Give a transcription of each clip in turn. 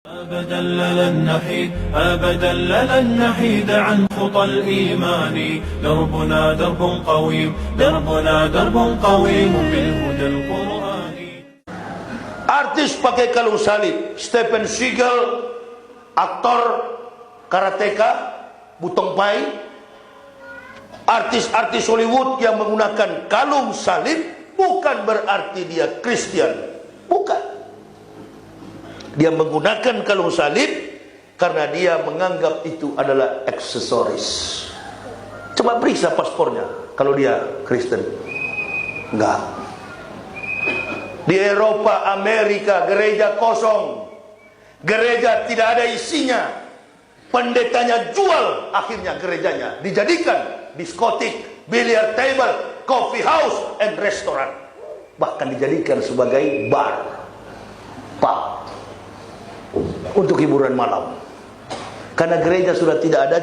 أبدا لن نحيد عن خطى الإيمان دربنا درب قويم بالهدى القرآني. Artis pakai kalung salib, Stephen Seagal, aktor karateka, Butong Pai, artis-artis Hollywood yang menggunakan kalung salib bukan berarti dia Kristen, bukan. Dia menggunakan kalung salib karena dia menganggap itu adalah aksesoris. Coba periksa paspornya kalau dia Kristen. Enggak. Di Eropa, Amerika, gereja kosong. Gereja tidak ada isinya. Pendetanya jual akhirnya gerejanya. Dijadikan diskotik, billiard table, coffee house, and restoran. Bahkan dijadikan sebagai bar, pub, untuk hiburan malam. Karena gereja sudah tidak ada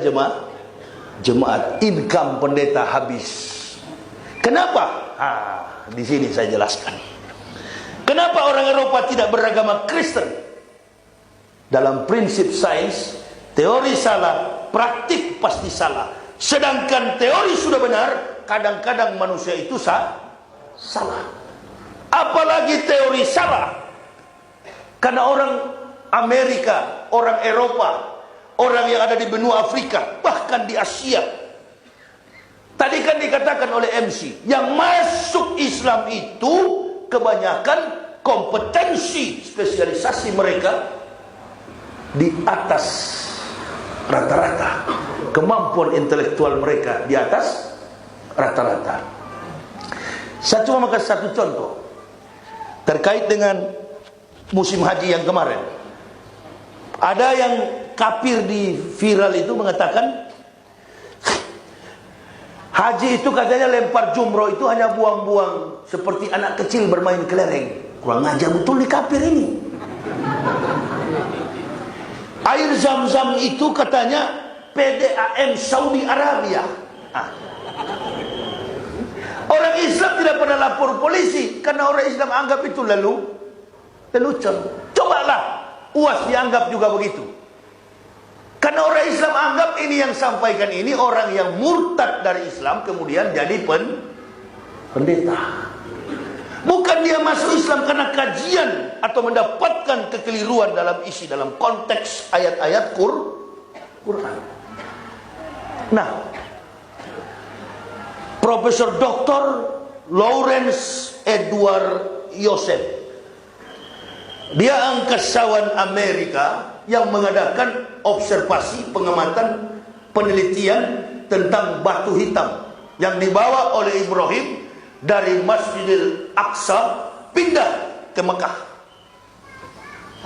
jemaat, income pendeta habis. Kenapa? Di sini saya jelaskan. Kenapa orang Eropa tidak beragama Kristen? Dalam prinsip sains, teori salah, praktik pasti salah. Sedangkan teori sudah benar, kadang-kadang manusia itu salah. Apalagi teori salah. Karena orang Amerika, orang Eropa, orang yang ada di benua Afrika, bahkan di Asia. Tadi kan dikatakan oleh MC, yang masuk Islam itu kebanyakan kompetensi spesialisasi mereka di atas rata-rata. Kemampuan intelektual mereka di atas rata-rata. Saya cuma makan satu contoh terkait dengan musim haji yang kemarin. Ada yang kafir di viral itu mengatakan haji itu katanya lempar jumroh itu hanya buang-buang seperti anak kecil bermain kelereng. Kurang ajar betul di kafir ini. Air Zam-Zam itu katanya PDAM Saudi Arabia. Orang Islam tidak pernah lapor polisi karena orang Islam anggap itu lelucon. Cobalah UAS dianggap juga begitu. Karena orang Islam anggap ini yang sampaikan ini orang yang murtad dari Islam kemudian jadi pendeta. Bukan dia masuk Islam karena kajian atau mendapatkan kekeliruan dalam isi dalam konteks ayat-ayat Quran. Nah, Profesor Dr. Lawrence Edward Joseph, dia angkasawan Amerika yang mengadakan observasi, pengamatan, penelitian tentang batu hitam yang dibawa oleh Ibrahim dari Masjidil Aqsa pindah ke Mekah.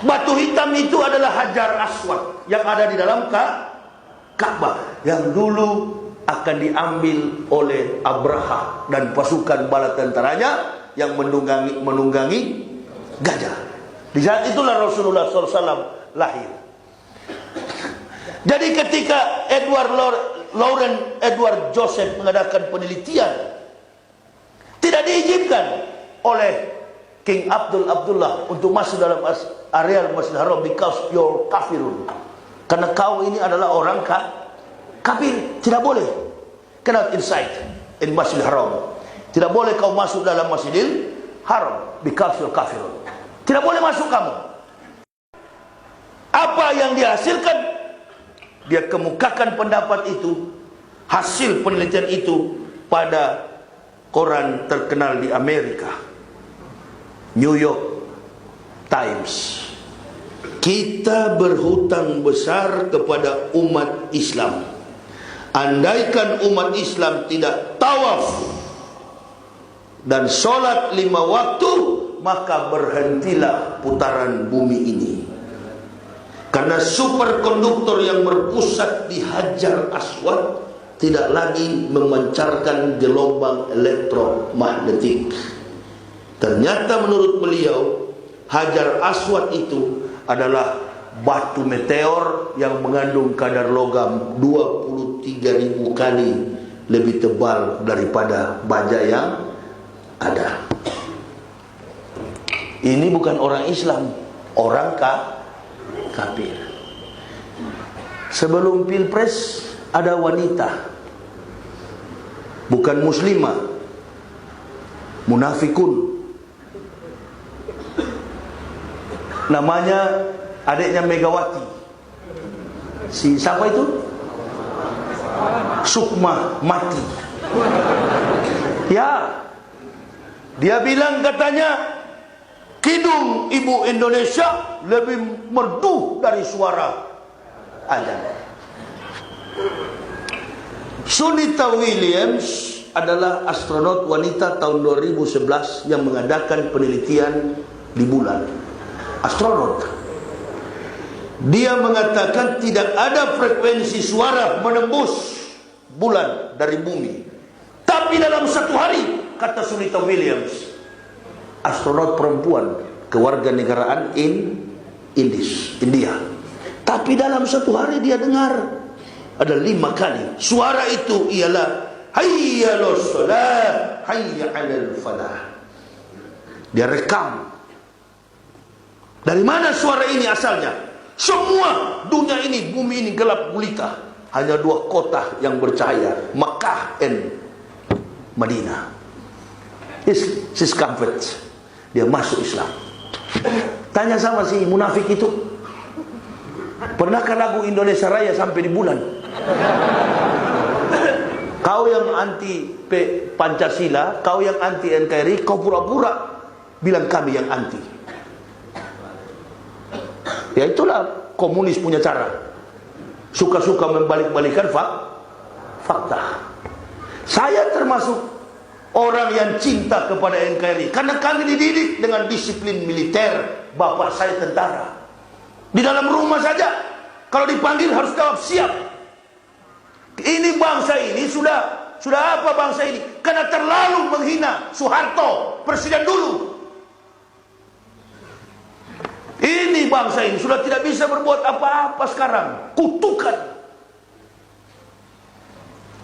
Batu hitam itu adalah Hajar Aswad yang ada di dalam Ka'bah yang dulu akan diambil oleh Abraha dan pasukan bala tentaranya yang menunggangi gajah. Di saat itulah Rasulullah SAW lahir. Jadi ketika Lawrence Edward Joseph mengadakan penelitian, tidak diizinkan oleh King Abdullah untuk masuk dalam area Masjidil Haram because you're kafirun. Karena kau ini adalah orang kafir, tidak boleh. Cannot inside in Masjidil Haram. Tidak boleh kau masuk dalam Masjidil Haram because you're kafirun. Tidak boleh masuk kamu. Apa yang dihasilkan? Dia kemukakan pendapat itu, hasil penelitian itu pada koran terkenal di Amerika, New York Times. Kita berhutang besar kepada umat Islam. Andaikan umat Islam tidak tawaf dan sholat 5 waktu, maka berhentilah putaran bumi ini. Karena superkonduktor yang berpusat di Hajar Aswad tidak lagi memancarkan gelombang elektromagnetik. Ternyata menurut beliau, Hajar Aswad itu adalah batu meteor yang mengandung kadar logam 23.000 kali lebih tebal daripada baja yang ada. Ini bukan orang Islam, orang kafir. Sebelum pilpres ada wanita, bukan muslimah, munafikun. Namanya adiknya Megawati. Si siapa itu? Sukma Mati. Ya, dia bilang katanya kidung ibu Indonesia lebih merdu dari suara azan. Sunita Williams adalah astronot wanita tahun 2011 yang mengadakan penelitian di bulan. Astronot. Dia mengatakan tidak ada frekuensi suara menembus bulan dari bumi. Tapi dalam satu hari, kata Sunita Williams, astronot perempuan kewarganegaraan India. Tapi dalam satu hari dia dengar ada 5 kali. Suara itu ialah hayya los salah, hayya 'alal falah. Dia rekam. Dari mana suara ini asalnya? Semua dunia ini, bumi ini gelap gulita. Hanya 2 kota yang bercahaya, Makkah dan Madinah. She's converted. Dia masuk Islam. Tanya sama si munafik itu, pernahkah lagu Indonesia Raya sampai di bulan? Kau yang anti Pancasila, kau yang anti NKRI, kau pura-pura bilang kami yang anti. Ya itulah komunis punya cara. Suka-suka membalik-balikan fakta. Saya termasuk orang yang cinta kepada NKRI karena kami dididik dengan disiplin militer. Bapak saya tentara. Di dalam rumah saja kalau dipanggil harus jawab siap. Ini bangsa ini sudah apa bangsa ini? Karena terlalu menghina Soeharto, presiden dulu. Ini bangsa ini sudah tidak bisa berbuat apa-apa sekarang. Kutukan.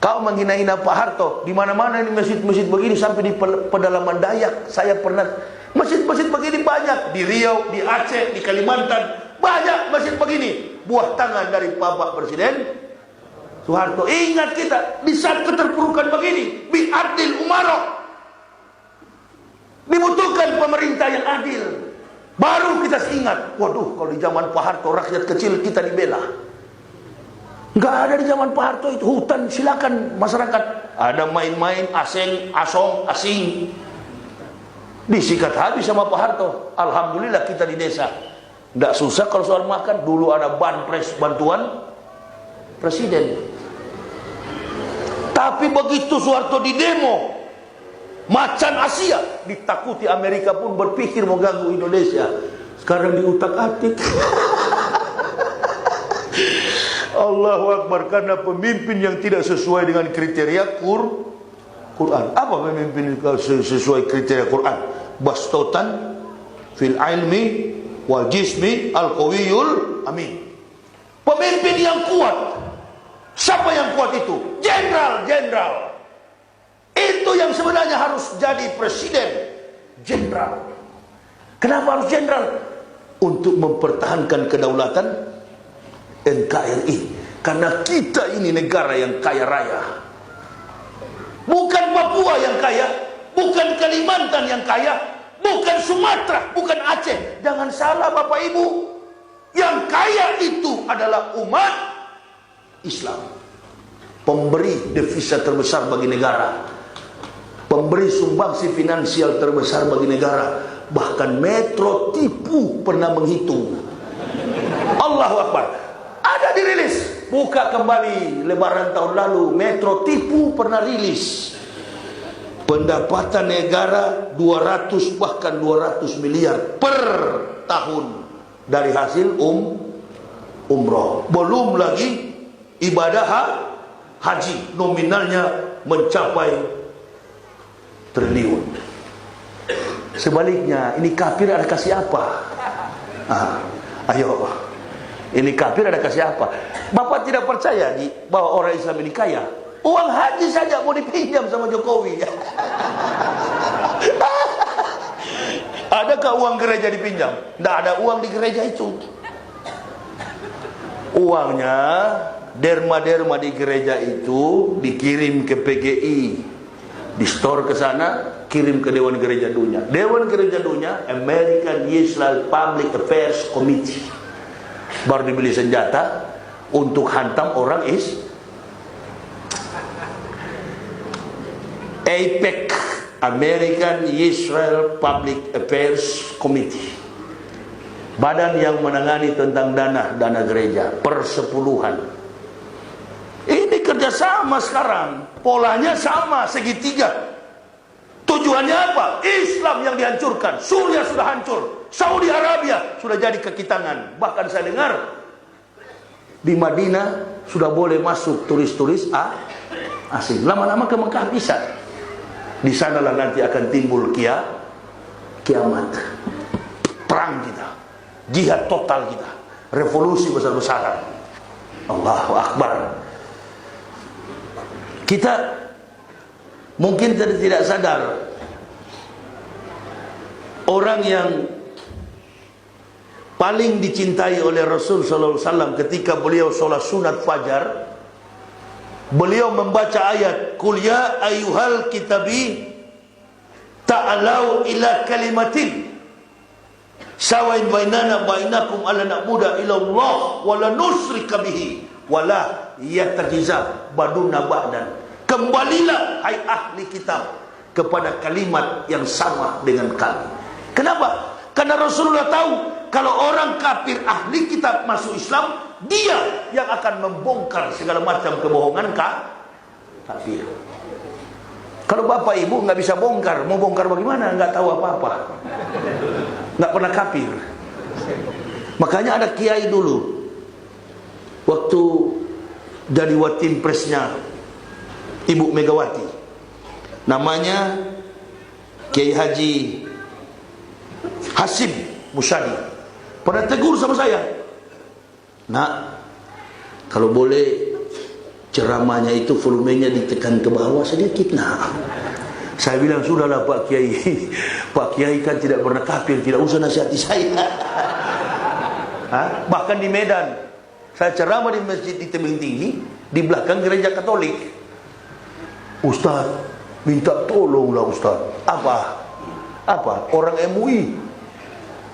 Kau menghina-hina Pak Harto. Di mana-mana ini masjid-masjid begini sampai di pedalaman Dayak. Saya pernah masjid-masjid begini banyak di Riau, di Aceh, di Kalimantan. Banyak masjid begini. Buah tangan dari Bapak Presiden Soeharto. Ingat kita di saat keterpurukan begini, bi'adil umaro. Dibutuhkan pemerintah yang adil. Baru kita ingat, waduh kalau di zaman Pak Harto rakyat kecil kita dibela. Enggak ada di zaman Pak Harto itu. Hutan silakan masyarakat. Ada main-main asing. Disikat habis sama Pak Harto. Alhamdulillah kita di desa. Enggak susah kalau soal makan. Dulu ada bantuan presiden. Tapi begitu Soeharto di demo, macan Asia, ditakuti Amerika pun berpikir mau ganggu Indonesia. Sekarang diutak-atik. Allahu Akbar. Karena pemimpin yang tidak sesuai dengan kriteria Quran. Apa pemimpin sesuai kriteria Quran? Bastotan fil ilmi wal jismi al qawiyul amin. Pemimpin yang kuat. Siapa yang kuat itu? Jenderal. Itu yang sebenarnya harus jadi presiden. Jenderal. Kenapa harus jenderal? Untuk mempertahankan kedaulatan NKRI. Karena kita ini negara yang kaya raya. Bukan Papua yang kaya, bukan Kalimantan yang kaya, bukan Sumatera, bukan Aceh. Jangan salah Bapak Ibu. Yang kaya itu adalah umat Islam. Pemberi devisa terbesar bagi negara. Pemberi sumbangsi finansial terbesar bagi negara. Bahkan Metro Tipu pernah menghitung. Allahu Akbar. Ada dirilis. Buka kembali lebaran tahun lalu. Metro Tipu pernah rilis. Pendapatan negara 200 bahkan 200 miliar per tahun. Dari hasil umroh. Belum lagi ibadah haji. Nominalnya mencapai triliun. Sebaliknya, ini kafir ada kasih apa? Ayo, ini kafir ada kasih apa? Bapak tidak percaya bahwa orang Islam ini kaya? Uang haji saja mau dipinjam sama Jokowi. Adakah uang gereja dipinjam? Tidak ada uang di gereja itu. Uangnya, derma-derma di gereja itu dikirim ke PGI, di store ke sana, kirim ke Dewan Gereja Dunia. Dewan Gereja Dunia, American Israel Public Affairs Committee, baru dibeli senjata untuk hantam orang AIPAC, American Israel Public Affairs Committee, badan yang menangani tentang dana gereja, persepuluhan. Ini kerjasama sekarang, polanya sama, segitiga. Tujuannya apa? Islam yang dihancurkan. Suriah sudah hancur, Saudi Arabia sudah jadi kaki tangan. Bahkan saya dengar di Madinah sudah boleh masuk turis-turis asing. Lama-lama ke Mekah bisa. Di sanalah nanti akan timbul kiamat. Perang kita, jihad total kita, revolusi besar-besaran. Allahu Akbar. Kita mungkin tidak sadar, orang yang paling dicintai oleh Rasul sallallahu alaihi wasallam ketika beliau sholat sunat fajar, beliau membaca ayat qul ya ayyuhal kitabi ta'alau ila kalimatin sawain bainana bainakum alla na'budu illa Allah wa la nusyrika bihi wa la yattakhidha baduna ba'dan. Kembalilah hai ahli kitab kepada kalimat yang sama dengan kami. Kenapa? Karena Rasulullah tahu kalau orang kafir ahli kitab masuk Islam, dia yang akan membongkar segala macam kebohongan kafir. Kalau bapak ibu nggak bisa bongkar, mau bongkar bagaimana? Nggak tahu apa-apa, nggak pernah kafir. Makanya ada kiai dulu, waktu jadi watim presnya Ibu Megawati, namanya Kiai Haji Hasim Musyadi, pernah tegur sama saya, nak, kalau boleh ceramahnya itu volumenya ditekan ke bawah sedikit, nak. Saya bilang, sudahlah Pak Kiai, Pak Kiai kan tidak pernah kafir, tidak usah nasihati saya. Bahkan di Medan, saya ceramah di masjid di tebing tinggi, di belakang gereja Katolik. Ustaz, minta tolonglah Ustaz. Apa? Orang MUI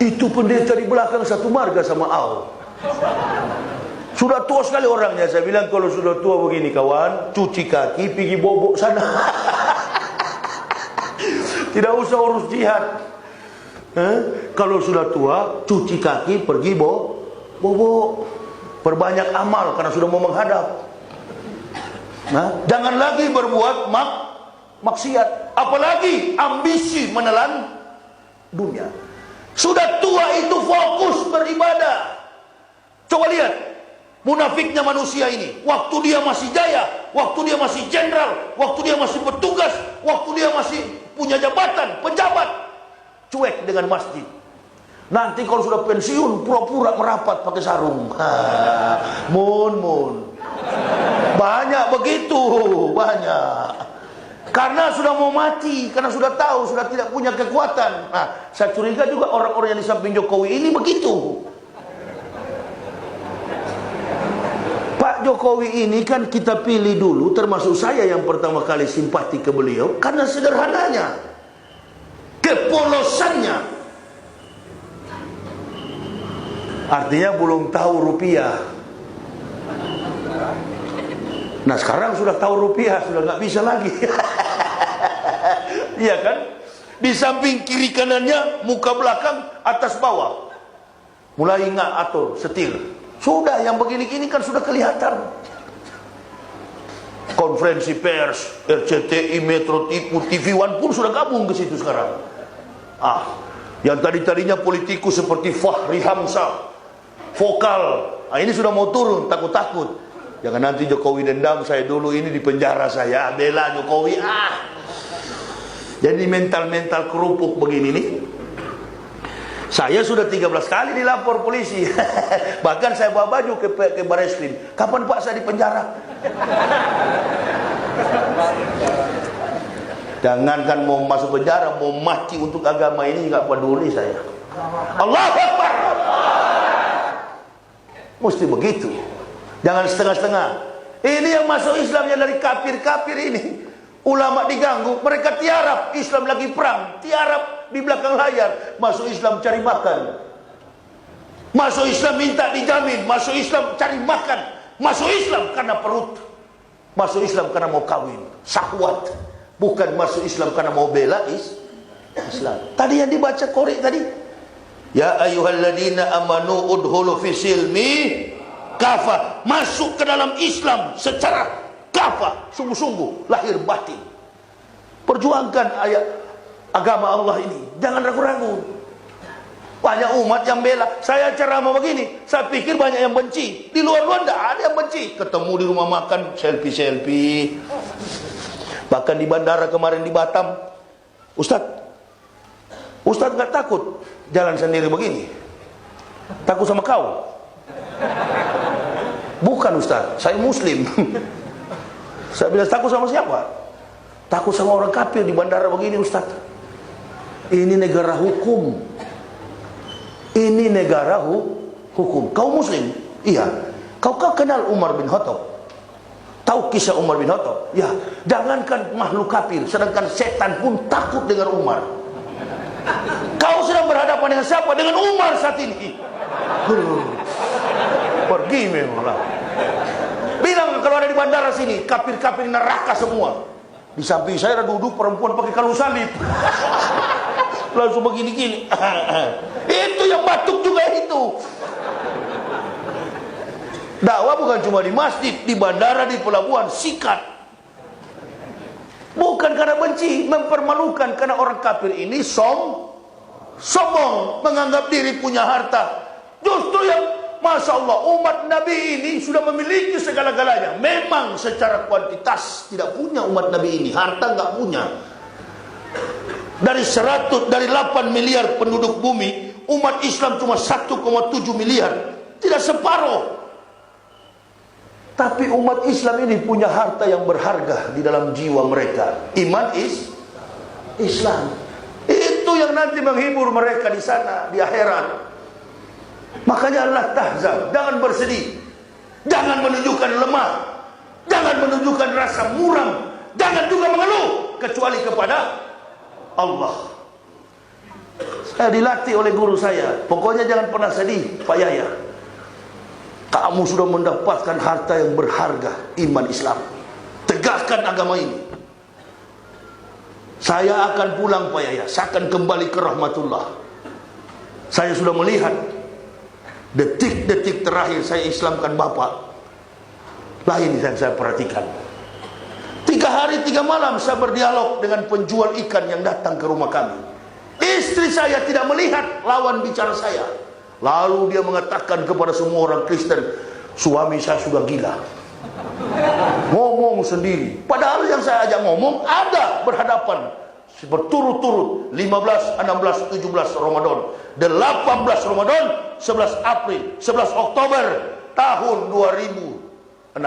itu pendeta di belakang satu marga sama AU. Sudah tua sekali orangnya. Saya bilang, kalau sudah tua begini kawan, cuci kaki, pergi bobok sana. Tidak usah urus jihad. Kalau sudah tua, cuci kaki, pergi bobok. Perbanyak amal karena sudah mau menghadap. Jangan lagi berbuat maksiat, apalagi ambisi menelan dunia. Sudah tua itu fokus beribadah. Coba lihat munafiknya manusia ini. Waktu dia masih jaya, waktu dia masih jenderal, waktu dia masih petugas, waktu dia masih punya jabatan, pejabat, cuek dengan masjid. Nanti kalau sudah pensiun, pura-pura merapat pakai sarung. Mun. Banyak begitu, banyak. Karena sudah mau mati, karena sudah tahu, sudah tidak punya kekuatan. Saya curiga juga orang-orang yang di samping Jokowi ini begitu. Pak Jokowi ini kan kita pilih dulu, termasuk saya yang pertama kali simpati ke beliau, karena sederhananya, kepolosannya. Artinya belum tahu rupiah. Nah sekarang sudah tahu rupiah, sudah nggak bisa lagi. Iya kan? Di samping kiri kanannya, muka belakang, atas bawah, mulai nggak atur, setir. Sudah yang begini-gini kan sudah kelihatan. Konferensi pers, RCTI, Metro TV One pun sudah gabung ke situ sekarang. Yang tadinya politikus seperti Fahri Hamzah, vokal, ini sudah mau turun, takut-takut. Jangan nanti Jokowi dendam, saya dulu ini di penjara, saya bela Jokowi. Jadi mental-mental kerupuk begini nih. Saya sudah 13 kali dilapor polisi. Bahkan saya bawa baju ke Bareskrim. Kapan Pak saya di penjara? Jangankan mau masuk penjara, mau mati untuk agama ini nggak peduli saya. Allahu Akbar. Mesti begitu. Jangan setengah-setengah. Ini yang masuk Islam yang dari kafir-kafir ini. Ulama diganggu, mereka tiarap. Islam lagi perang, tiarap di belakang layar. Masuk Islam cari makan. Masuk Islam minta dijamin. Masuk Islam cari makan. Masuk Islam karena perut. Masuk Islam karena mau kawin. Syahwat. Bukan masuk Islam karena mau bela Islam. Tadi yang dibaca korek tadi. Ya ayyuhalladzina amanu udhulu fi silmi kafah. Masuk ke dalam Islam secara kafah, sungguh-sungguh, lahir batin. Perjuangkan ayat agama Allah ini. Jangan ragu-ragu. Banyak umat yang bela. Saya ceramah begini, saya pikir banyak yang benci. Di luar-luar tidak ada yang benci. Ketemu di rumah makan, selfie-selfie. Bahkan di bandara kemarin di Batam, Ustadz nggak takut jalan sendiri begini? Takut sama kau? Bukan Ustadz, saya Muslim. Saya bilang takut sama siapa? Takut sama orang kafir di bandara begini Ustadz. Ini negara hukum. Ini negara hukum. Kau Muslim? Iya. Kau kenal Umar bin Khattab? Tahu kisah Umar bin Khattab? Ya. Jangankan makhluk kafir, sedangkan setan pun takut dengan Umar. Kau sedang berhadapan dengan siapa? Dengan Umar saat ini. Pergi memanglah. Bilang kalau ada di bandara sini, kafir-kafir neraka semua. Di samping saya ada duduk perempuan pakai kalung salib. Langsung begini-gini. Itu yang batuk juga itu. Dakwah bukan cuma di masjid, di bandara, di pelabuhan, sikat. Bukan karena benci, mempermalukan karena orang kafir ini sombong, menganggap diri punya harta. Justru yang Masya Allah, umat Nabi ini sudah memiliki segala-galanya. Memang secara kuantitas tidak punya umat Nabi ini, harta nggak punya. Dari 8 miliar penduduk bumi, umat Islam cuma 1,7 miliar. Tidak separuh. Tapi umat Islam ini punya harta yang berharga di dalam jiwa mereka. Iman Islam. Itu yang nanti menghibur mereka di sana, di akhirat. Makanya Allah tahzan, jangan bersedih. Jangan menunjukkan lemah. Jangan menunjukkan rasa muram. Jangan juga mengeluh kecuali kepada Allah. Saya dilatih oleh guru saya, pokoknya jangan pernah sedih, Pak Yahya. Kamu sudah mendapatkan harta yang berharga, iman Islam. Tegakkan agama ini. Saya akan pulang Pak Yahya, saya akan kembali ke rahmatullah. Saya sudah melihat detik-detik terakhir saya Islamkan Bapak. Lain yang saya perhatikan. 3 hari 3 malam saya berdialog dengan penjual ikan yang datang ke rumah kami. Istri saya tidak melihat lawan bicara saya. Lalu dia mengatakan kepada semua orang Kristen, suami saya sudah gila. Ngomong sendiri. Padahal yang saya ajak ngomong ada berhadapan. Berturut-turut 15, 16, 17 Ramadan, 18 Ramadan, 11 April, 11 Oktober tahun 2006.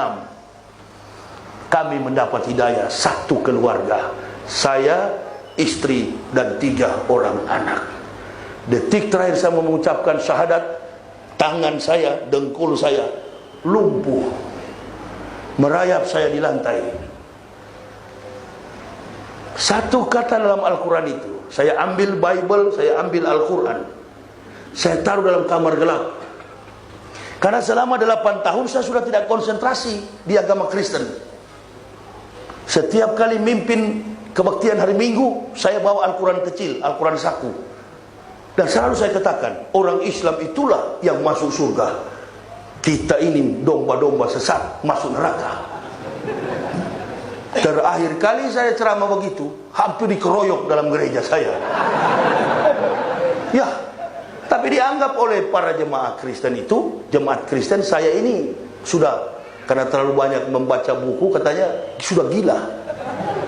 Kami mendapat hidayah, satu keluarga. Saya, istri, dan 3 orang anak. Detik terakhir saya mengucapkan syahadat, tangan saya, dengkul saya lumpuh, merayap saya di lantai. Satu kata dalam Al-Quran itu, saya ambil Bible, saya ambil Al-Quran, saya taruh dalam kamar gelap. Karena selama 8 tahun saya sudah tidak konsentrasi di agama Kristen. Setiap kali mimpin kebaktian hari Minggu, saya bawa Al-Quran kecil, Al-Quran saku. Dan selalu saya katakan, orang Islam itulah yang masuk surga. Kita ini domba-domba sesat, masuk neraka. Terakhir kali saya ceramah begitu, hampir dikeroyok dalam gereja saya. Ya, tapi dianggap oleh para jemaah Kristen itu, jemaat Kristen saya ini sudah, karena terlalu banyak membaca buku, katanya sudah gila.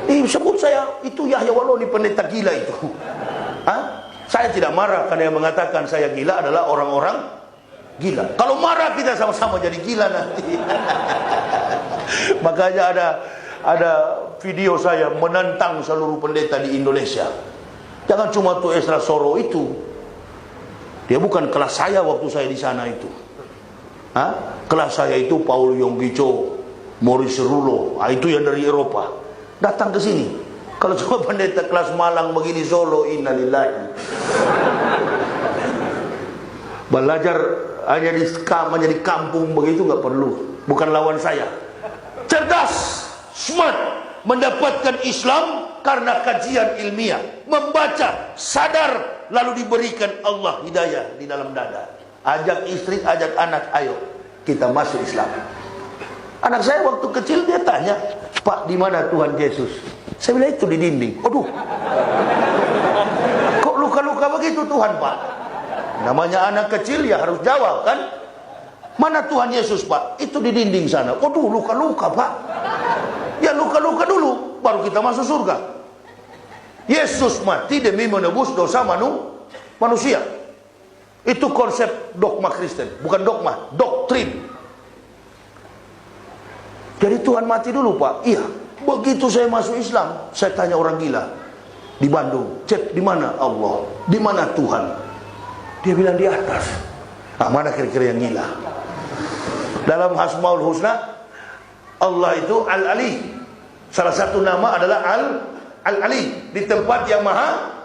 Sebut saya, itu Yahya Wallawi pendeta gila itu. Hah? Saya tidak marah karena yang mengatakan saya gila adalah orang-orang gila. Kalau marah kita sama-sama jadi gila nanti. Makanya ada video saya menantang seluruh pendeta di Indonesia. Jangan cuma tuh Esra Soro itu. Dia bukan kelas saya waktu saya di sana itu. Kelas saya itu Paul Yonggicho, Maurice Rulo, itu yang dari Eropa. Datang ke sini. Kalau cuma pendeta kelas Malang begini Solo, innalillahi. Belajar hanya di kampung begitu nggak perlu. Bukan lawan saya. Cerdas, smart, mendapatkan Islam karena kajian ilmiah, membaca, sadar, lalu diberikan Allah hidayah di dalam dada. Ajak istri, ajak anak, ayo kita masuk Islam. Anak saya waktu kecil dia tanya, Pak, di mana Tuhan Yesus? Saya bilang itu di dinding. Aduh, kok luka-luka begitu Tuhan, Pak? Namanya anak kecil ya harus jawab kan? Mana Tuhan Yesus, Pak? Itu di dinding sana. Aduh, luka-luka, Pak. Ya luka-luka dulu, baru kita masuk surga. Yesus mati demi menebus dosa manusia. Itu konsep dogma Kristen, bukan dogma, doktrin. Jadi Tuhan mati dulu, Pak. Iya. Begitu saya masuk Islam, saya tanya orang gila di Bandung, cek di mana Allah, di mana Tuhan? Dia bilang di atas. Nah, mana kira-kira yang gila? Dalam Asmaul Husna, Allah itu Al-Ali. Salah satu nama adalah Al-Ali, di tempat yang maha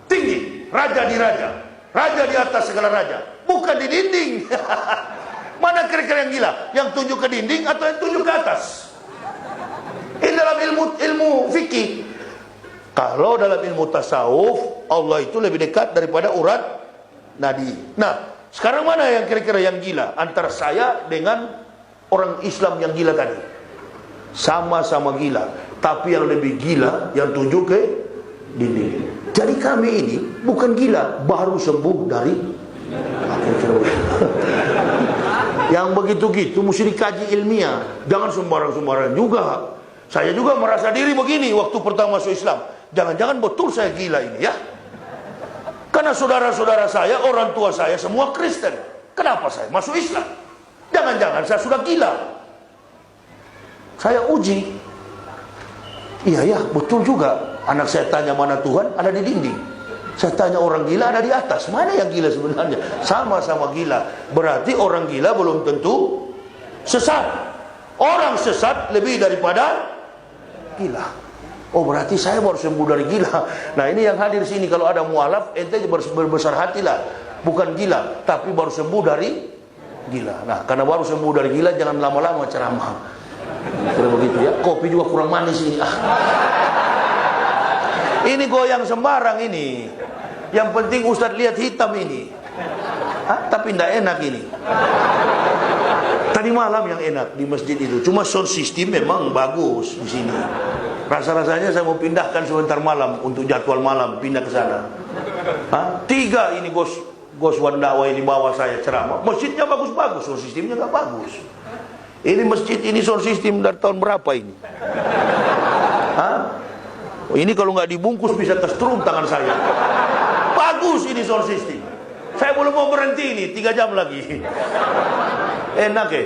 tinggi, raja di raja. Raja di atas segala raja, bukan di dinding. Mana kira-kira yang gila? Yang tunjuk ke dinding atau yang tunjuk ke atas? Ini dalam ilmu fikih. Kalau dalam ilmu tasawuf, Allah itu lebih dekat daripada urat nadi. Nah, sekarang mana yang kira-kira yang gila? Antara saya dengan orang Islam yang gila tadi. Sama-sama gila, tapi yang lebih gila yang tunjuk ke dinding. Jadi kami ini bukan gila, baru sembuh dari yang begitu-gitu mesti dikaji ilmiah. Jangan sembarang-sembarang juga. Saya juga merasa diri begini waktu pertama masuk Islam. Jangan-jangan betul saya gila ini ya. Karena saudara-saudara saya, orang tua saya semua Kristen. Kenapa saya masuk Islam? Jangan-jangan saya sudah gila. Saya uji. Iya ya, betul juga. Anak saya tanya mana Tuhan, ada di dinding. Saya tanya orang gila, ada di atas. Mana yang gila sebenarnya? Sama-sama gila. Berarti orang gila belum tentu sesat. Orang sesat lebih daripada gila. Oh, berarti saya baru sembuh dari gila. Nah, ini yang hadir sini, kalau ada mualaf, ente berbesar hatilah. Bukan gila, tapi baru sembuh dari gila. Nah, karena baru sembuh dari gila, jangan lama-lama ceramah. Kalau begitu ya, kopi juga kurang manis ini. Ini goyang sembarang ini. Yang penting Ustadz lihat hitam ini. Tapi tidak enak ini. Tadi malam yang enak di masjid itu. Cuma sound system memang bagus di sini. Rasa-rasanya saya mau pindahkan sebentar malam untuk jadwal malam, pindah ke sana. 3 ini Gos Wandawa ini bawa saya ceramah. Masjidnya bagus-bagus, sound systemnya nggak bagus. Ini masjid ini sound system dari tahun berapa ini? Ini kalau nggak dibungkus bisa kestrum tangan saya. Bagus ini sound system. Saya belum mau berhenti ini, 3 jam lagi. Enak ya.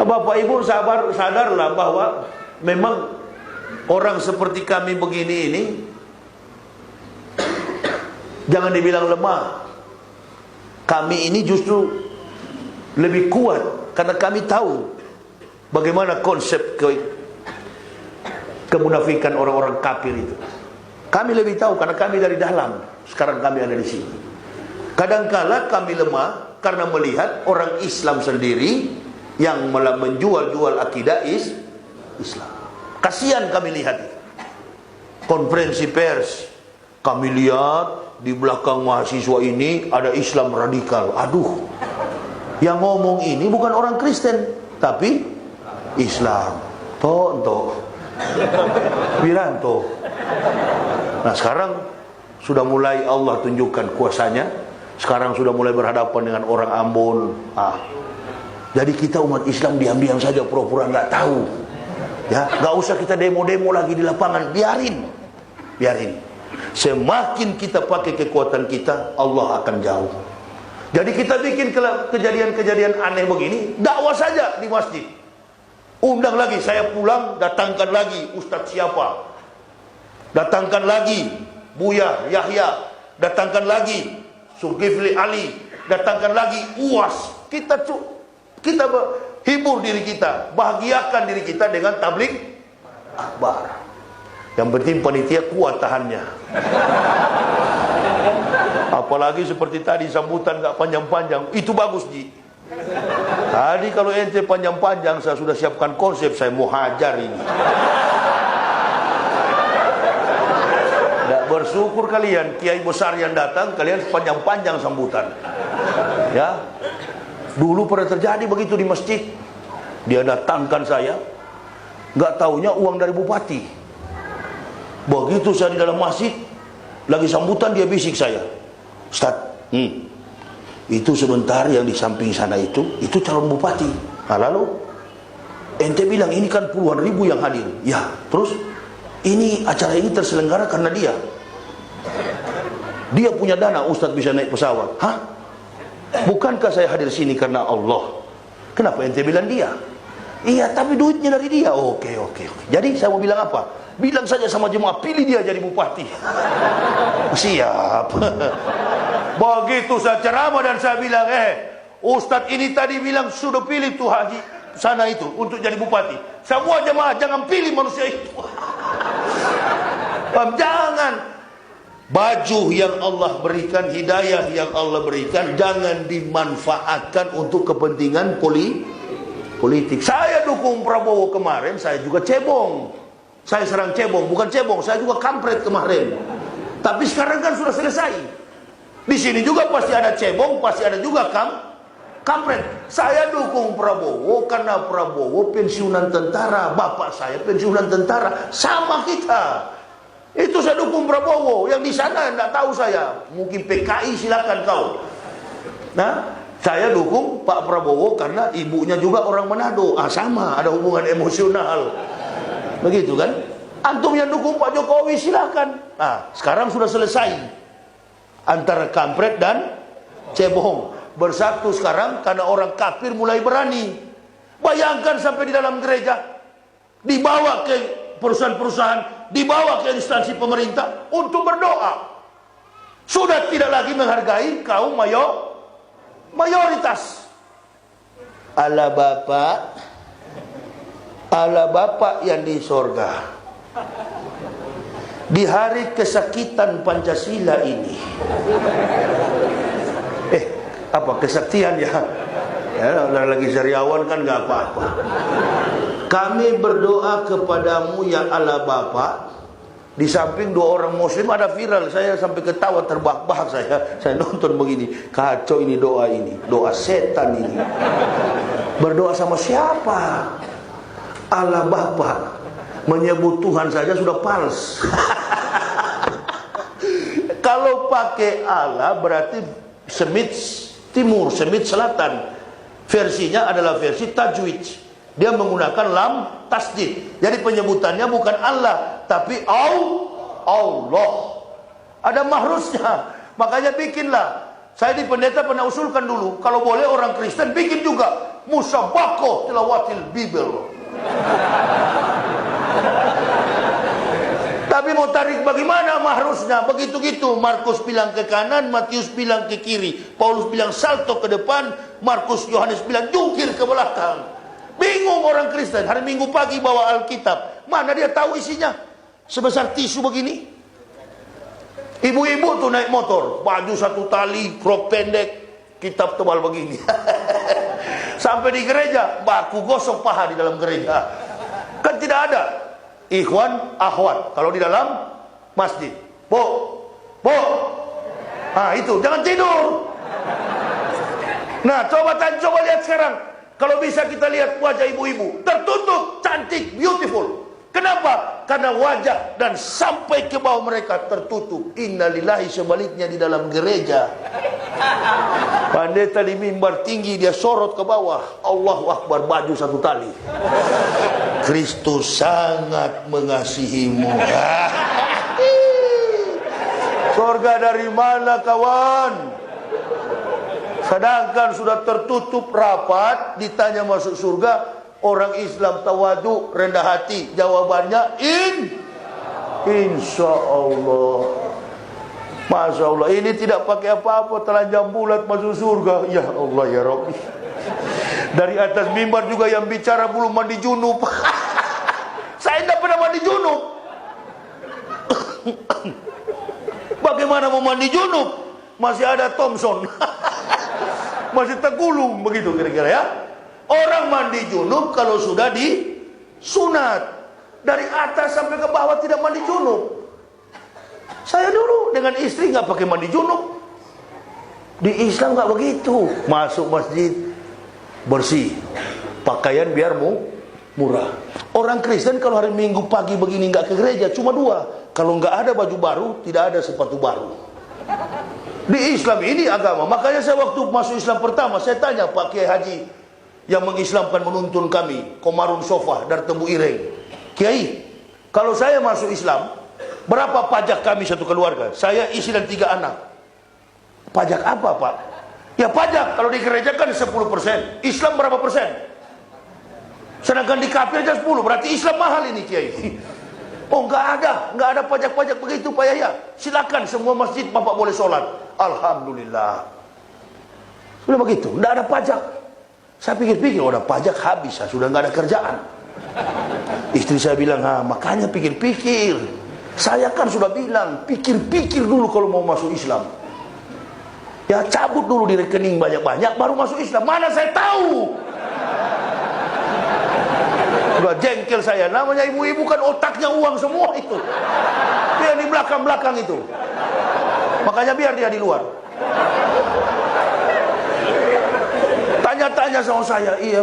Bapak Ibu sadarlah bahwa memang orang seperti kami begini ini jangan dibilang lemah. Kami ini justru lebih kuat karena kami tahu bagaimana konsep kemunafikan orang-orang kafir itu. Kami lebih tahu karena kami dari dalam. Sekarang kami ada di sini. Kadangkala kami lemah karena melihat orang Islam sendiri yang malah menjual-jual akidah Islam. Kasihan kami lihat itu. Konferensi pers, kami lihat di belakang mahasiswa ini ada Islam radikal. Aduh, yang ngomong ini bukan orang Kristen, tapi Islam. Toh. Wiranto. Nah, sekarang sudah mulai Allah tunjukkan kuasanya. Sekarang sudah mulai berhadapan dengan orang Ambon. Jadi kita umat Islam diam-diam saja, pura-pura nggak tahu. Ya, nggak usah kita demo-demo lagi di lapangan. Biarin. Semakin kita pakai kekuatan kita, Allah akan jauh. Jadi kita bikin kejadian-kejadian aneh begini, dakwah saja di masjid. Undang lagi, saya pulang, datangkan lagi Ustadz siapa, datangkan lagi Buya Yahya, datangkan lagi Zulkifli Ali, datangkan lagi UAS, kita hibur diri kita, bahagiakan diri kita dengan tabligh akbar. Yang penting panitia kuat tahannya. Apalagi seperti tadi sambutan gak panjang-panjang, itu bagus Ji. Tadi kalau ente panjang-panjang, saya sudah siapkan konsep, saya mau hajar ini. Bersyukur kalian, kiai besar yang datang, kalian panjang-panjang sambutan. Ya, dulu pernah terjadi begitu di masjid. Dia datangkan saya, nggak taunya uang dari bupati. Begitu saya di dalam masjid, lagi sambutan, dia bisik saya, Ustaz, itu sebentar yang di samping sana itu calon bupati. Nah, lalu ente bilang ini kan puluhan ribu yang hadir. Ya, terus ini acara ini terselenggara karena dia punya dana, Ustadz bisa naik pesawat. Hah? Bukankah saya hadir sini karena Allah? Kenapa ente bilang dia? Iya, tapi duitnya dari dia. Oke. Jadi saya mau bilang apa? Bilang saja sama jemaah, pilih dia jadi bupati. Siap. Begitu saya ceramah dan saya bilang, Ustadz ini tadi bilang sudah pilih tuh haji sana itu untuk jadi bupati. Semua jemaah jangan pilih manusia itu. Jangan. Baju yang Allah berikan, hidayah yang Allah berikan, jangan dimanfaatkan untuk kepentingan politik. Saya dukung Prabowo kemarin, saya juga cebong. Saya serang cebong, bukan cebong, saya juga kampret kemarin. Tapi sekarang kan sudah selesai. Di sini juga pasti ada cebong, pasti ada juga kampret. Saya dukung Prabowo karena Prabowo pensiunan tentara, bapak saya pensiunan tentara, sama kita. Itu saya dukung Prabowo. Yang di sana tidak tahu saya, mungkin PKI silakan kau. Nah, saya dukung Pak Prabowo karena ibunya juga orang Manado. Sama, ada hubungan emosional. Begitu kan? Antum yang dukung Pak Jokowi silakan. Nah, sekarang sudah selesai antara kampret dan cebong. Bersatu sekarang karena orang kafir mulai berani. Bayangkan sampai di dalam gereja, dibawa ke perusahaan-perusahaan, dibawa ke instansi pemerintah untuk berdoa. Sudah tidak lagi menghargai kaum mayoritas. Allah Bapa yang di sorga, di hari kesakitan Pancasila ini, apa kesaktian ya? Lagi sariawan kan nggak apa-apa. Kami berdoa kepadamu ya Allah Bapa. Di samping dua orang muslim ada viral, saya sampai ketawa terbahak-bahak saya nonton begini. Kacau ini, doa setan ini. Berdoa sama siapa? Allah Bapa. Menyebut Tuhan saja sudah pals. Kalau pakai Allah berarti Semit Timur, Semit Selatan. Versinya adalah versi tajwid. Dia menggunakan lam tasdid. Jadi penyebutannya bukan Allah, tapi Allah. Ada mahrusnya. Makanya bikinlah. Saya di pendeta pernah usulkan dulu, kalau boleh orang Kristen bikin juga musabakoh tilawatil Bible. Tapi mau tarik bagaimana mahrusnya? Begitu-gitu. Markus bilang ke kanan, Matius bilang ke kiri, Paulus bilang salto ke depan, Markus Yohanes bilang jungkir ke belakang. Bingung orang Kristen. Hari Minggu pagi bawa Alkitab, mana dia tahu isinya? Sebesar tisu begini. Ibu-ibu tuh naik motor, baju satu tali, crop pendek, kitab tebal begini. Sampai di gereja, baku gosok paha di dalam gereja. Kan tidak ada ikhwan, akhwat kalau di dalam masjid. Bo. Itu, jangan tidur. Nah, coba lihat sekarang. Kalau bisa kita lihat wajah ibu-ibu tertutup, cantik, beautiful. Kenapa? Karena wajah dan sampai ke bawah mereka tertutup. Innalillahi, sebaliknya di dalam gereja. Pendeta di mimbar tinggi, dia sorot ke bawah. Allahu Akbar, baju satu tali. Kristus sangat mengasihimu. Surga dari mana kawan? Sedangkan sudah tertutup rapat, ditanya masuk surga, orang Islam tawadu, rendah hati. Jawabannya insya Allah. Masya Allah, ini tidak pakai apa-apa, telanjang bulat masuk surga. Ya Allah ya Rabbi. Dari atas mimbar juga yang bicara belum mandi junub. Saya tidak pernah mandi junub. Bagaimana mau mandi junub? Masih ada Thompson. Masih tergulung begitu kira-kira ya. Orang mandi junub kalau sudah disunat. Dari atas sampai ke bawah tidak mandi junub. Saya dulu dengan istri nggak pakai mandi junub. Di Islam nggak begitu. Masuk masjid bersih, pakaian biar murah. Orang Kristen kalau hari Minggu pagi begini nggak ke gereja cuma dua. Kalau nggak ada baju baru, tidak ada sepatu baru. Di Islam ini agama. Makanya saya waktu masuk Islam pertama, saya tanya Pak Kiai Haji yang mengislamkan menuntun kami, Komarun Sofa dari Tebu Ireng, Kiai, kalau saya masuk Islam, berapa pajak kami satu keluarga? Saya, istri dan 3 anak. Pajak apa Pak? Ya pajak, kalau di gereja kan 10%. Islam berapa persen? Sedangkan di kafir aja 10, berarti Islam mahal ini Kiai. Oh nggak ada pajak-pajak begitu Pak Yahya. Silakan semua masjid Bapak boleh sholat. Alhamdulillah. Sudah begitu, nggak ada pajak. Saya pikir-pikir, udah pajak habis, sudah nggak ada kerjaan. Istri saya bilang, makanya pikir-pikir. Saya kan sudah bilang, pikir-pikir dulu kalau mau masuk Islam. Ya cabut dulu di rekening banyak-banyak, baru masuk Islam. Mana saya tahu? Udah jengkel saya, namanya ibu-ibu kan otaknya uang semua itu. Dia di belakang-belakang itu. Makanya biar dia di luar. Tanya-tanya sama saya, iya,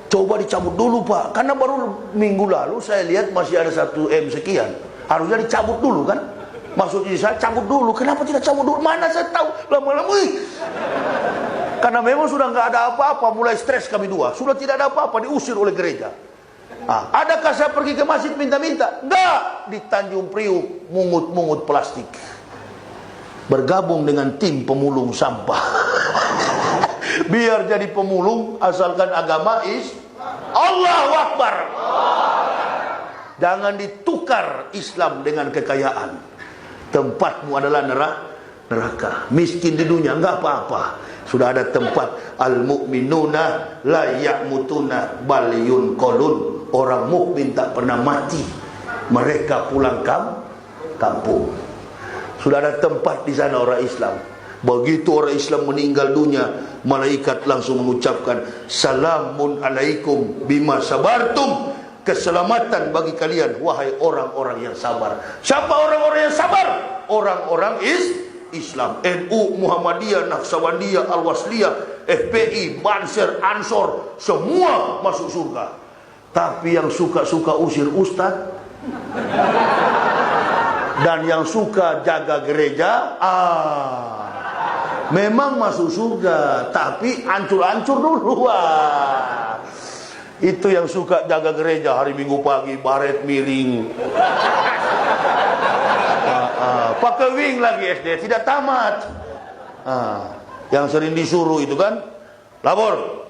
coba dicabut dulu Pak. Karena baru minggu lalu saya lihat masih ada 1 M sekian. Harusnya dicabut dulu kan. Maksudnya saya cabut dulu. Kenapa tidak cabut dulu? Mana saya tahu. Lama-lama. Karena memang sudah nggak ada apa-apa. Mulai stres kami dua. Sudah tidak ada apa-apa. Diusir oleh gereja. Adakah saya pergi ke masjid minta-minta? Enggak. Di Tanjung Priuk mungut-mungut plastik. Bergabung dengan tim pemulung sampah. Biar jadi pemulung asalkan agama Allahu Akbar. Jangan ditukar Islam dengan kekayaan. Tempatmu adalah neraka. Miskin di dunia enggak apa-apa. Sudah ada tempat al-mu'minuna la ya'mutuna bal yunqalun. Orang mukmin tak pernah mati. Mereka pulang kampung. Sudah ada tempat di sana orang Islam. Begitu orang Islam meninggal dunia, malaikat langsung mengucapkan salamun alaikum bima sabartum. Keselamatan bagi kalian wahai orang-orang yang sabar. Siapa orang-orang yang sabar? Orang-orang Islam. NU, Muhammadiyah, Naqsabandiyah, Al-Wasliyah, FPI, Banser, Ansor, semua masuk surga. Tapi yang suka-suka usir ustaz dan yang suka jaga gereja, memang masuk surga, tapi hancur-hancur dulu. Itu yang suka jaga gereja hari Minggu pagi, baret miring. Pakai wing lagi SD, tidak tamat. Yang sering disuruh itu kan, lapor.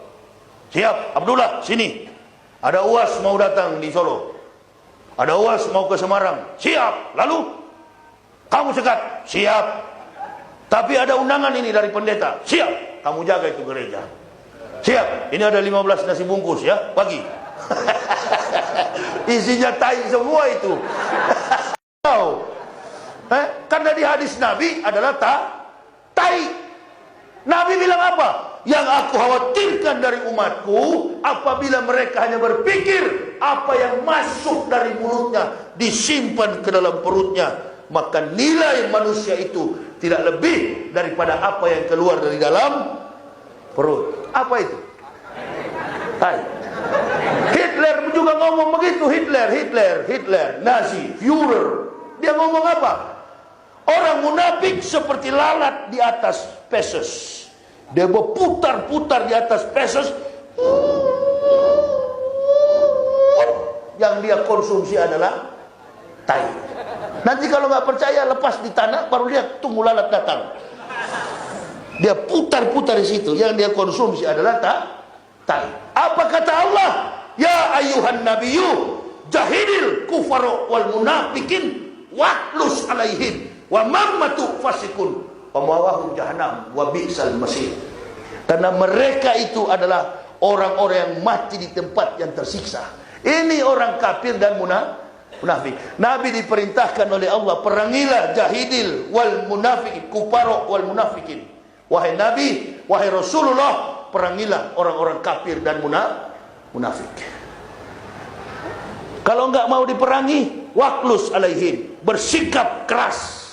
Siap, Abdullah, sini. Ada UAS mau datang di Solo. Ada UAS mau ke Semarang. Siap. Lalu, kamu sekat. Siap. Tapi ada undangan ini dari pendeta. Siap. Kamu jaga itu gereja. Siap, ini ada 15 nasi bungkus ya, bagi. Isinya tai semua itu. Karena di hadis Nabi adalah tai. Nabi bilang apa? Yang aku khawatirkan dari umatku, apabila mereka hanya berpikir apa yang masuk dari mulutnya disimpan ke dalam perutnya, maka nilai manusia itu tidak lebih daripada apa yang keluar dari dalam perut. Apa itu? Tai. Hitler juga ngomong begitu. Hitler, Nazi, Führer. Dia ngomong apa? Orang munafik seperti lalat di atas peses. Dia berputar-putar di atas peses. Yang dia konsumsi adalah tai. Nanti kalau nggak percaya, lepas di tanah, baru lihat tunggu lalat datang. Dia putar-putar di situ. Yang dia konsumsi adalah tai. Apa kata Allah? Ya ayuhan nabiyyu jahidil kufara wal munafikin wahlus alaihim wa mammatu fasikun wa mawahum jahannam wa bi'sal masir. Karena mereka itu adalah orang-orang yang mati di tempat yang tersiksa. Ini orang kafir dan munafik. Nabi diperintahkan oleh Allah, perangilah jahidil wal munafikin, kufaro wal munafikin. Wahai Nabi, wahai Rasulullah, perangilah orang-orang kafir dan munafik. Kalau enggak mau diperangi, waklus alaihim, bersikap keras.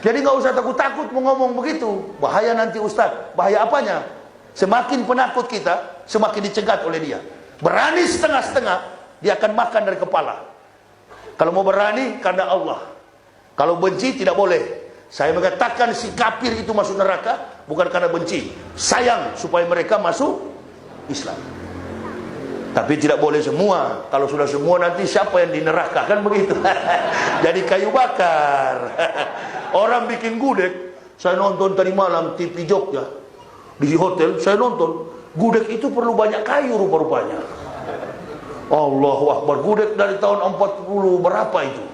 Jadi enggak usah takut-takut mau ngomong begitu. Bahaya nanti Ustaz. Bahaya apanya? Semakin penakut kita, semakin dicegat oleh dia. Berani setengah-setengah, dia akan makan dari kepala. Kalau mau berani, karena Allah. Kalau benci, tidak boleh. Saya mengatakan si kafir itu masuk neraka, bukan karena benci. Sayang supaya mereka masuk Islam. Tapi tidak boleh semua. Kalau sudah semua, nanti siapa yang di neraka? Kan begitu. Jadi kayu bakar. Orang bikin gudeg. Saya nonton tadi malam TV Jogja. Di hotel, saya nonton. Gudeg itu perlu banyak kayu rupa-rupanya. Allahu Akbar. Gudeg dari tahun 40 berapa itu.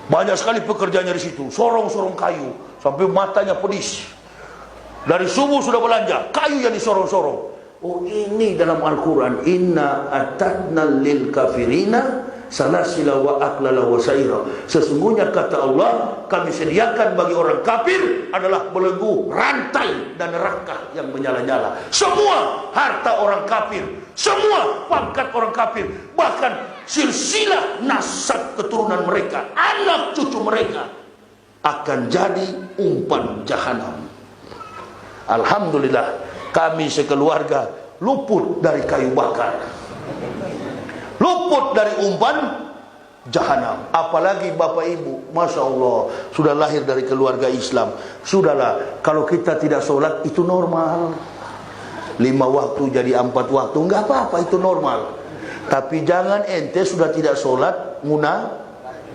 Banyak sekali pekerjaannya di situ. Sorong-sorong kayu. Sampai matanya pedis. Dari subuh sudah belanja. Kayu yang disorong-sorong. Oh, ini dalam Al-Quran. Inna atadna lil kafirina salasila wa aklala wa sa'ira. Sesungguhnya kata Allah, kami sediakan bagi orang kafir adalah belenggu, rantai dan neraka yang menyala-nyala. Semua harta orang kafir, semua pangkat orang kafir, bahkan silsilah nasab keturunan mereka, anak cucu mereka akan jadi umpan jahanam. Alhamdulillah, kami sekeluarga luput dari kayu bakar, luput dari umpan jahanam. Apalagi bapak ibu, Masya Allah, sudah lahir dari keluarga Islam. Sudahlah, kalau kita tidak sholat itu normal. 5 waktu jadi 4 waktu, enggak apa-apa, itu normal. Tapi jangan ente sudah tidak sholat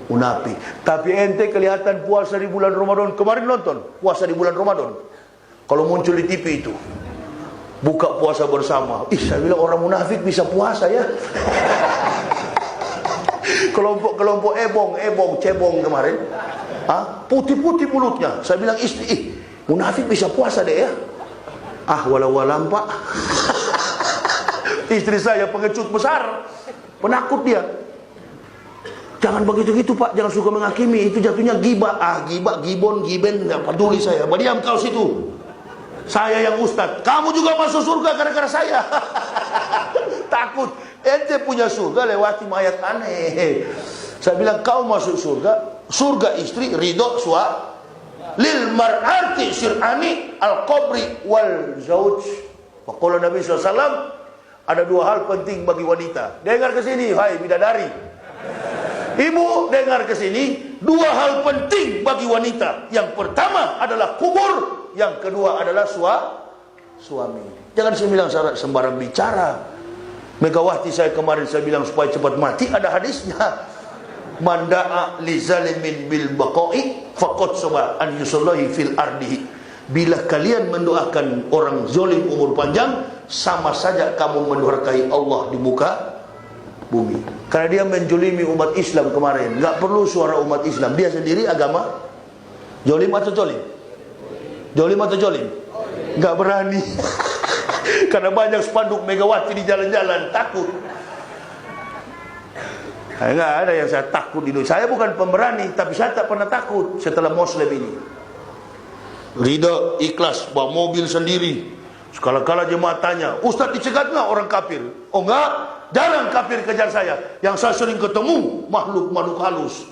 munafik. Tapi ente kelihatan puasa di bulan Ramadan. Kemarin nonton puasa di bulan Ramadan. Kalau muncul di TV itu, buka puasa bersama. Saya bilang orang munafik bisa puasa ya. Kelompok ebong, cebong kemarin, putih-putih mulutnya. Saya bilang istri, munafik bisa puasa deh ya. Walau-walam pak. Istri saya pengecut besar, penakut dia. Jangan begitu-gitu pak, jangan suka menghakimi. Itu jatuhnya gibah. Gibon, nggak peduli saya. Diam kau situ. Saya yang ustad. Kamu juga masuk surga gara-gara saya. Takut. Ente punya surga lewati mayat aneh. Saya bilang kau masuk surga istri ridho suami. Lil mar'ati sir'ani al-qabri wal zauj. Waqala Nabi SAW, ada 2 hal penting bagi wanita. Dengar ke sini, hai bidadari. Ibu dengar ke sini, 2 hal penting bagi wanita. Yang pertama adalah kubur, yang kedua adalah suami. Jangan saya bilang sembarang bicara. Megawati saya kemarin saya bilang supaya cepat mati, ada hadisnya. Manda'a li zalimin bil baqa'i faqad saba an yusallahi fil ardihi. Bila kalian mendoakan orang zalim umur panjang, sama saja kamu mendurhakai Allah di muka bumi. Karena dia menjolimi umat Islam kemarin. Enggak perlu suara umat Islam. Dia sendiri agama jolim atau jolim? Jolim atau jolim? Enggak berani. Karena banyak spanduk Megawati di jalan-jalan, takut. Enggak ada yang saya takut di Indonesia. Saya bukan pemberani, tapi saya tak pernah takut setelah Muslim ini. Ridha, ikhlas, bawa mobil sendiri. Sekala-kala jemaah tanya, Ustaz dicegat nggak orang kafir? Oh enggak, jarang kafir kejar saya. Yang saya sering ketemu makhluk halus.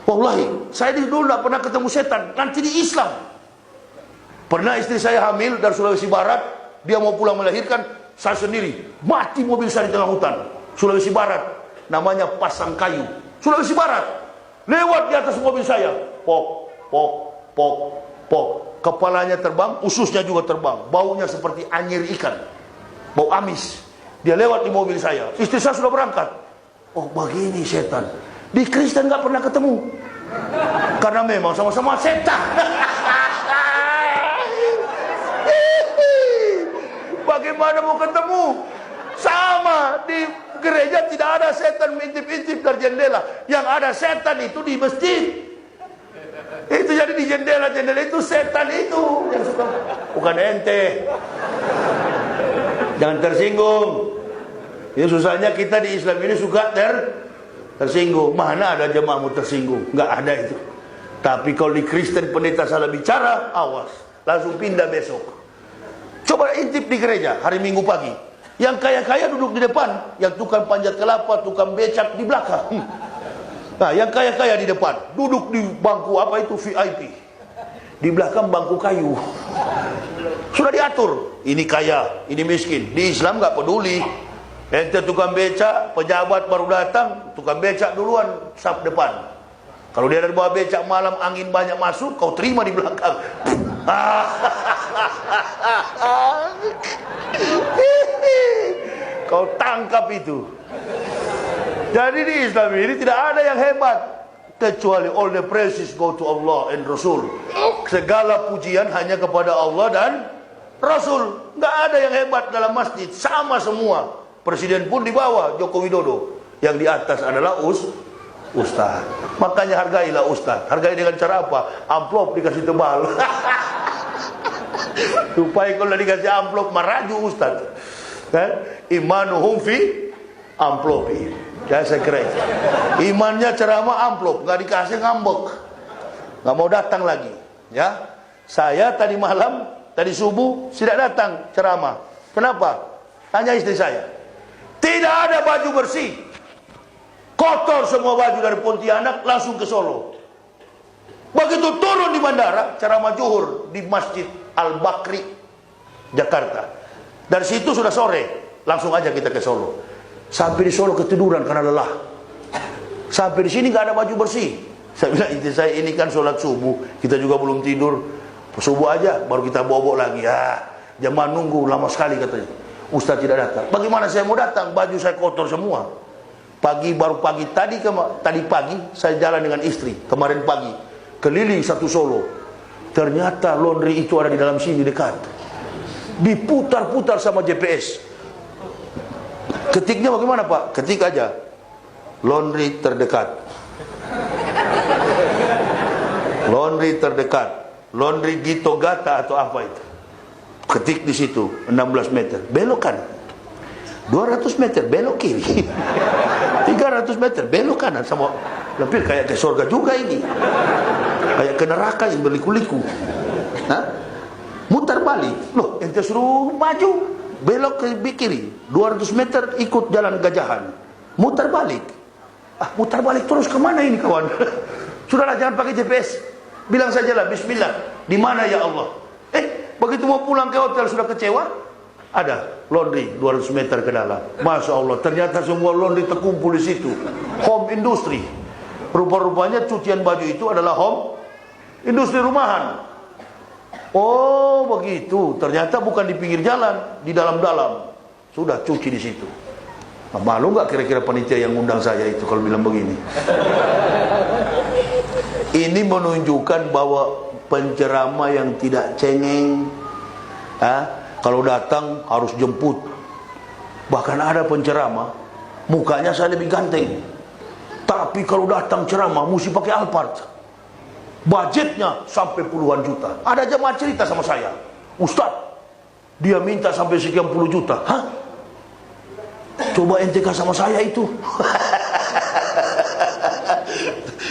Wallahi, saya dulu tidak pernah ketemu setan. Nanti di Islam. Pernah istri saya hamil dari Sulawesi Barat, dia mau pulang melahirkan, saya sendiri mati mobil saya di tengah hutan Sulawesi Barat, namanya Pasang Kayu, Sulawesi Barat. Lewat di atas mobil saya, pok, kepalanya terbang, ususnya juga terbang, baunya seperti anyir ikan, bau amis. Dia lewat di mobil saya, istri saya sudah berangkat. Oh begini setan. Di Kristen nggak pernah ketemu, karena memang sama-sama setan. Bagaimana mau ketemu? Sama, di gereja tidak ada setan intip-intip dari jendela. Yang ada setan itu di masjid. Itu jadi di jendela-jendela itu setan itu yang suka. Bukan ente. Jangan tersinggung. Ya susahnya kita di Islam ini suka tersinggung. Mana ada jemaahmu tersinggung? Nggak ada itu. Tapi kalau di Kristen pendeta salah bicara, awas, langsung pindah besok. Coba intip di gereja hari Minggu pagi. Yang kaya-kaya duduk di depan, yang tukang panjat kelapa, tukang becak di belakang. Nah, yang kaya-kaya di depan, duduk di bangku apa itu VIP. Di belakang bangku kayu. Sudah diatur. Ini kaya, ini miskin. Di Islam nggak peduli. Ente tukang becak, pejabat baru datang, tukang becak duluan, saf depan. Kalau dia ada bawa becak malam, angin banyak masuk, kau terima di belakang. Kau tangkap itu. Jadi di Islam ini tidak ada yang hebat, kecuali all the praises go to Allah and Rasul. Segala pujian hanya kepada Allah dan Rasul. Nggak ada yang hebat dalam masjid, sama semua. Presiden pun di bawah, Joko Widodo. Yang di atas adalah Ustaz. Makanya hargailah Ustaz. Hargai dengan cara apa? Amplop dikasih tebal. Supaya kalau dikasih amplop maraju Ustaz. Kan? Imanuhum fi amplopi. Ya saya kira itu. Imannya ceramah amplop, nggak dikasih ngambek. Nggak mau datang lagi. Ya. Saya tadi malam, tadi subuh tidak datang ceramah. Kenapa? Tanya istri saya. Tidak ada baju bersih. Kotor semua baju dari Pontianak langsung ke Solo. Begitu turun di bandara, ceramah zuhur di Masjid Al-Bakri, Jakarta. Dari situ sudah sore, langsung aja kita ke Solo. Sampai di Solo ketiduran karena lelah. Sampai di sini nggak ada baju bersih. Saya bilang, istri saya ini kan sholat subuh, kita juga belum tidur. Subuh aja, baru kita bobok lagi. Ya, jemaah nunggu lama sekali katanya. Ustaz tidak datang. Bagaimana saya mau datang? Baju saya kotor semua. Baru pagi tadi pagi saya jalan dengan istri. Kemarin pagi keliling satu Solo. Ternyata laundry itu ada di dalam sini dekat. Diputar-putar sama GPS. Ketiknya bagaimana Pak? Ketik aja. Laundry terdekat. Laundry terdekat. Laundry Gito Gata atau apa itu? Ketik di situ 16 meter. Belokan. 200 meter belok kiri. 300 meter belok kanan. Sama lebih kayak ke surga juga ini. Kayak ke neraka yang berliku-liku. Hah? Mutar balik. Loh, ente suruh maju, belok ke kiri. 200 meter ikut jalan Gajahan. Mutar balik. Ah, mutar balik terus kemana ini kawan? Sudahlah, jangan pakai GPS. Bilang sajalah bismillah. Di mana ya Allah? Begitu mau pulang ke hotel sudah kecewa. Ada laundry 200 meter ke dalam. Masya Allah, ternyata semua laundry terkumpul di situ. Home industry. Rupa-rupanya cucian baju itu adalah home industri rumahan. Oh begitu. Ternyata bukan di pinggir jalan, di dalam-dalam. Sudah cuci di situ. Nah, malu nggak kira-kira panitia yang undang saya itu kalau bilang begini? Ini menunjukkan bahwa penceramah yang tidak cengeng, kalau datang harus jemput. Bahkan ada penceramah mukanya saya lebih ganteng, tapi kalau datang ceramah mesti pakai Alphard. Budgetnya sampai puluhan juta. Ada jemaah cerita sama saya, Ustaz, dia minta sampai sekian puluh juta. Hah? Coba ente sama saya itu.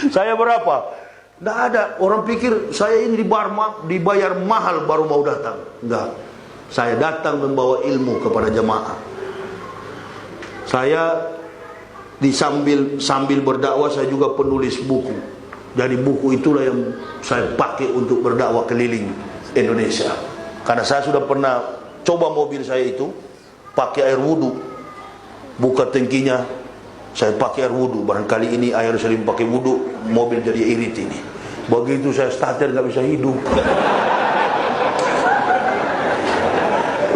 Saya berapa? Tidak ada. Orang pikir saya ini dibayar mahal baru mau datang. Enggak. Saya datang membawa ilmu kepada jemaah. Saya sambil berdakwah saya juga penulis buku. Jadi buku itulah yang saya pakai untuk berdakwah keliling Indonesia. Karena saya sudah pernah coba mobil saya itu pakai air wudhu. Buka tangkinya, saya pakai air wudhu. Barangkali ini air sering pakai wudhu, mobil jadi irit ini. Begitu saya starter nggak bisa hidup.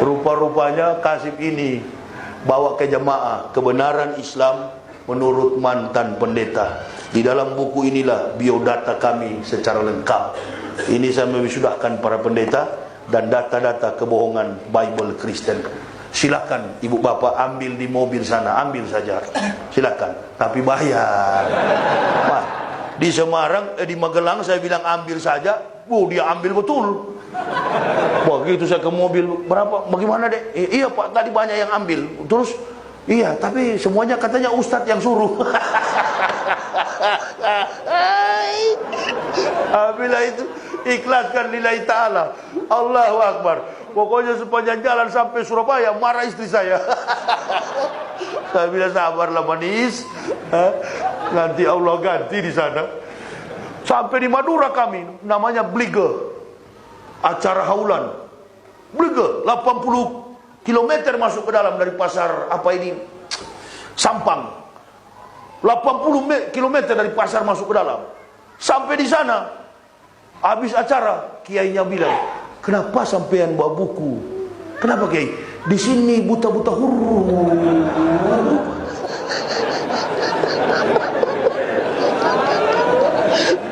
Rupa-rupanya kasib ini bawa ke jemaah kebenaran Islam menurut mantan pendeta. Di dalam buku inilah biodata kami secara lengkap. Ini saya mewisudahkan para pendeta dan data-data kebohongan Bible Kristen. Silakan ibu bapak ambil di mobil sana, ambil saja. Silakan, tapi bayar. Di Semarang, di Magelang saya bilang ambil saja. Dia ambil betul. Begitu saya ke mobil, berapa? Bagaimana dek? Iya pak, tadi banyak yang ambil. Terus, iya, tapi semuanya katanya Ustadz yang suruh. Bila itu ikhlaskan lillahi ta'ala. Allahu Akbar. Pokoknya sepanjang jalan sampai Surabaya marah istri saya. Saya bilang sabarlah manis. Nanti Allah ganti di sana. Sampai di Madura kami, namanya Blige. Acara haulan. Blige, 80 km masuk ke dalam dari pasar apa ini? Sampang. 80 km dari pasar masuk ke dalam. Sampai di sana, habis acara, kiainya bilang, kenapa sampean bawa buku? Kenapa kiai? Di sini buta-buta huruf.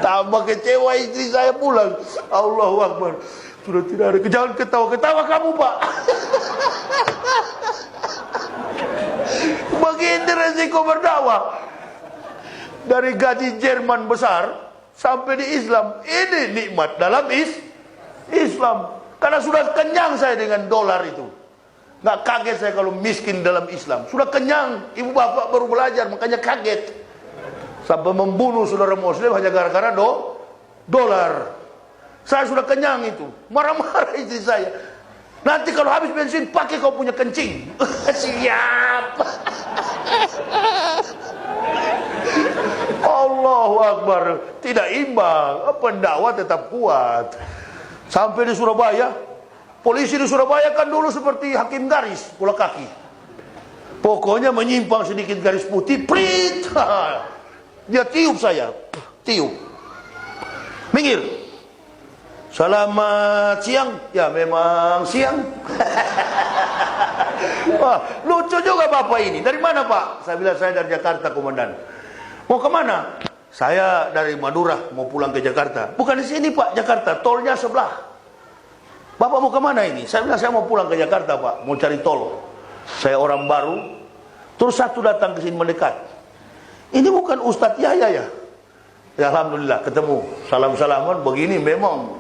Tambah kecewa istri saya pulang. Allahu Akbar. Sudah tidak ada. Jangan ketawa-ketawa kamu pak. Begini resiko berdakwah. Dari gaji Jerman besar sampai di Islam. Ini nikmat dalam Islam. Karena sudah kenyang saya dengan dolar itu. Nggak kaget saya kalau miskin dalam Islam. Sudah kenyang. Ibu bapak baru belajar makanya kaget. Sampai membunuh saudara muslim hanya gara-gara dolar. Saya sudah kenyang itu. Marah-marah istri saya. Nanti kalau habis bensin pakai kau punya kencing. Siap. Allahu Akbar. Tidak imbang. Pendakwah tetap kuat. Sampai di Surabaya. Polisi di Surabaya kan dulu seperti hakim garis bola kaki. Pokoknya menyimpang sedikit garis putih, prit. Dia tiup saya. Tiup. Minggir. Selamat siang. Ya memang siang. Wah, lucu juga bapak ini. Dari mana pak? Saya bilang saya dari Jakarta komandan. Mau kemana? Saya dari Madura mau pulang ke Jakarta. Bukan di sini pak, Jakarta. Tolnya sebelah. Bapak mau kemana ini? Saya bilang saya mau pulang ke Jakarta pak. Mau cari tol. Saya orang baru. Terus satu datang ke sini mendekat. Ini bukan Ustadz Yahya ya? Ya alhamdulillah ketemu. Salam-salaman begini memang.